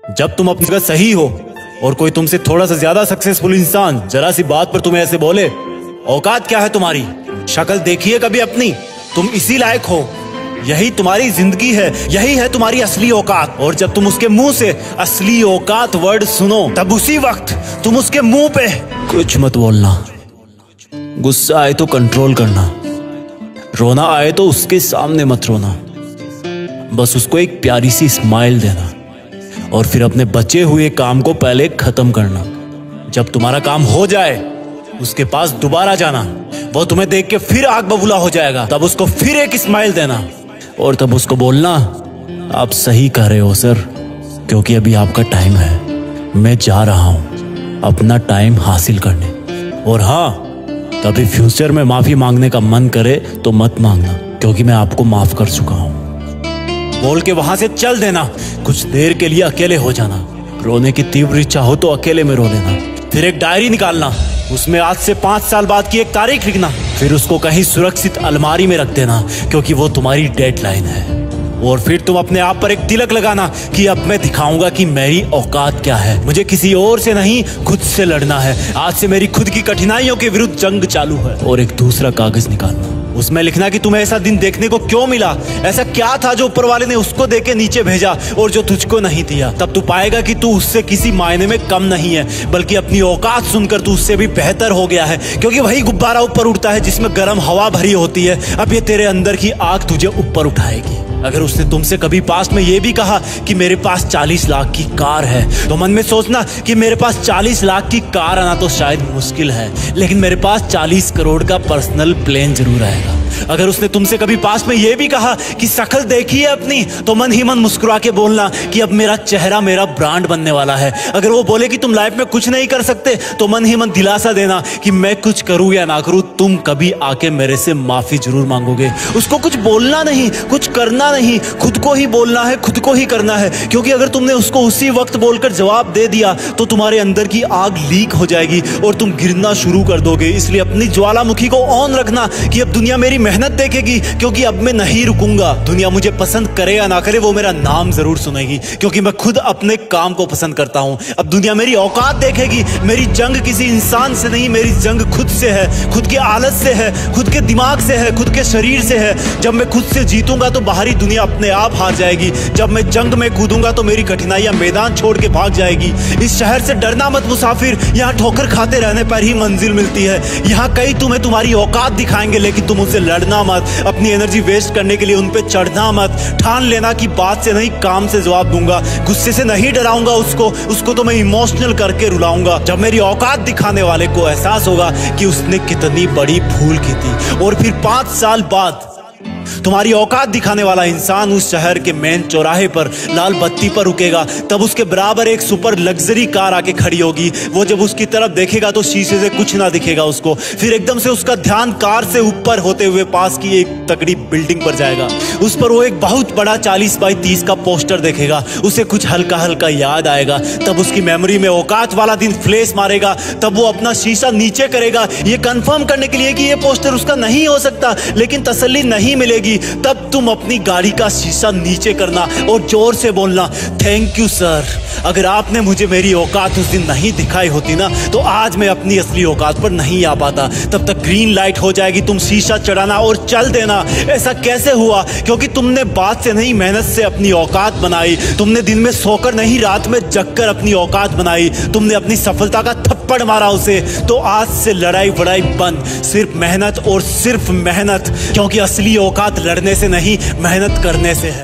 जब तुम अपनी जगह सही हो और कोई तुमसे थोड़ा सा ज्यादा सक्सेसफुल इंसान जरा सी बात पर तुम्हें ऐसे बोले, औकात क्या है तुम्हारी, शक्ल देखिए कभी अपनी, तुम इसी लायक हो, यही तुम्हारी जिंदगी है, यही है तुम्हारी असली औकात। और जब तुम उसके मुंह से असली औकात वर्ड सुनो, तब उसी वक्त तुम उसके मुंह पे कुछ मत बोलना। गुस्सा आए तो कंट्रोल करना, रोना आए तो उसके सामने मत रोना, बस उसको एक प्यारी सी स्माइल देना और फिर अपने बचे हुए काम को पहले खत्म करना। जब तुम्हारा काम हो जाए उसके पास दोबारा जाना, वो तुम्हें देख के फिर आग बबूला हो जाएगा, तब उसको फिर एक स्माइल देना और तब उसको बोलना, आप सही कह रहे हो सर, क्योंकि अभी आपका टाइम है, मैं जा रहा हूं अपना टाइम हासिल करने। और हाँ, कभी फ्यूचर में माफी मांगने का मन करे तो मत मांगना, क्योंकि मैं आपको माफ कर चुका हूं। बोल के वहां से चल देना, कुछ देर के लिए अकेले हो जाना, रोने की तीव्र इच्छा हो तो अकेले में रो लेना, फिर एक डायरी निकालना, उसमें आज से 5 साल बाद की एक तारीख लिखना, फिर उसको कहीं सुरक्षित अलमारी में रख देना, क्योंकि वो तुम्हारी डेडलाइन है। और फिर तुम अपने आप पर एक तिलक लगाना कि अब मैं दिखाऊंगा कि मेरी औकात क्या है, मुझे किसी और से नहीं खुद से लड़ना है, आज से मेरी खुद की कठिनाइयों के विरुद्ध जंग चालू है। और एक दूसरा कागज निकालना, उसमें लिखना कि तुम्हें ऐसा दिन देखने को क्यों मिला, ऐसा क्या था जो ऊपर वाले ने उसको देके नीचे भेजा और जो तुझको नहीं दिया। तब तू पाएगा कि तू उससे किसी मायने में कम नहीं है, बल्कि अपनी औकात सुनकर तू उससे भी बेहतर हो गया है, क्योंकि वही गुब्बारा ऊपर उड़ता है जिसमें गर्म हवा भरी होती है। अब ये तेरे अंदर की आग तुझे ऊपर उठाएगी। अगर उसने तुमसे कभी पास में ये भी कहा कि मेरे पास 40 लाख की कार है, तो मन में सोचना कि मेरे पास 40 लाख की कार आना तो शायद मुश्किल है, लेकिन मेरे पास 40 करोड़ का पर्सनल प्लेन जरूर आएगा। अगर उसने तुमसे कभी पास में ये भी कहा कि शक्ल देखिए अपनी, तो मन ही मन मुस्कुरा के बोलना कि अब मेरा चेहरा मेरा ब्रांड बनने वाला है। अगर वो बोले कि तुम लाइफ में कुछ नहीं कर सकते, तो मन ही मन दिलासा देना कि मैं कुछ करूं या ना करूं, तुम कभी आके मेरे से माफी जरूर मांगोगे। उसको कुछ बोलना नहीं, कुछ करना नहीं, खुद को ही बोलना है, खुद को ही करना है, क्योंकि अगर तुमने उसको उसी वक्त बोलकर जवाब दे दिया तो तुम्हारे अंदर की आग लीक हो जाएगी और तुम गिरना शुरू कर दोगे। इसलिए अपनी ज्वालामुखी को ऑन रखना कि अब दुनिया मेरी मेहनत देखेगी, क्योंकि अब मैं नहीं रुकूंगा। दुनिया मुझे पसंद करे या ना करे, वो मेरा नाम जरूर सुनेगी, क्योंकि मैं खुद अपने काम को पसंद करता हूं। अब दुनिया मेरी औकात देखेगी, मेरी जंग किसी इंसान से नहीं, मेरी जंग खुद से है, खुद की आदत से है, खुद के दिमाग से है, खुद के शरीर से है। जब मैं खुद से जीतूंगा तो बाहरी दुनिया अपने आप हार जाएगी। जब मैं जंग में कूदूंगा तो मेरी कठिनाइयां मैदान छोड़ के भाग जाएगी। इस शहर से डरना मत मुसाफिर, यहाँ ठोकर खाते रहने पर ही मंजिल मिलती है। यहाँ कई तुम्हें तुम्हारी औकात दिखाएंगे, लेकिन तुम उनसे लड़ना मत, अपनी एनर्जी वेस्ट करने के लिए उन पे चढ़ना मत। ठान लेना कि बात से नहीं काम से जवाब दूंगा, गुस्से से नहीं डराऊंगा उसको तो मैं इमोशनल करके रुलाऊंगा। जब मेरी औकात दिखाने वाले को एहसास होगा कि उसने कितनी बड़ी भूल की थी, और फिर 5 साल बाद तुम्हारी औकात दिखाने वाला इंसान उस शहर के मेन चौराहे पर लाल बत्ती पर रुकेगा, तब उसके बराबर एक सुपर लग्जरी कार आके खड़ी होगी। वो जब उसकी तरफ देखेगा तो शीशे से कुछ ना दिखेगा उसको, फिर एकदम से उसका ध्यान कार से ऊपर होते हुए पास की एक तगड़ी बिल्डिंग पर जाएगा। उस पर वो एक बहुत बड़ा 40 बाई 30 का पोस्टर देखेगा, उसे कुछ हल्का हल्का याद आएगा। तब उसकी मेमोरी में औकात वाला दिन फ्लैश मारेगा। तब वो अपना शीशा नीचे करेगा, ये कंफर्म करने के लिए कि ये पोस्टर उसका नहीं हो सकता, लेकिन तसल्ली नहीं मिलेगी। तब तुम अपनी गाड़ी का शीशा नीचे करना और जोर से बोलना, थैंक यू सर, अगर आपने मुझे मेरी औकात उस दिन नहीं दिखाई होती ना, तो आज मैं अपनी असली औकात पर नहीं आ पाता। तब तक ग्रीन लाइट हो जाएगी, तुम शीशा चढ़ाना और चल देना। ऐसा कैसे हुआ? क्योंकि तुमने बात से नहीं मेहनत से अपनी औकात बनाई। तुमने दिन में सोकर नहीं रात में जगकर अपनी औकात बनाई। तुमने अपनी सफलता का थप्पड़ मारा उसे। तो आज से लड़ाई वड़ाई बंद, सिर्फ मेहनत और सिर्फ मेहनत, क्योंकि असली औकात लड़ने से नहीं मेहनत करने से है।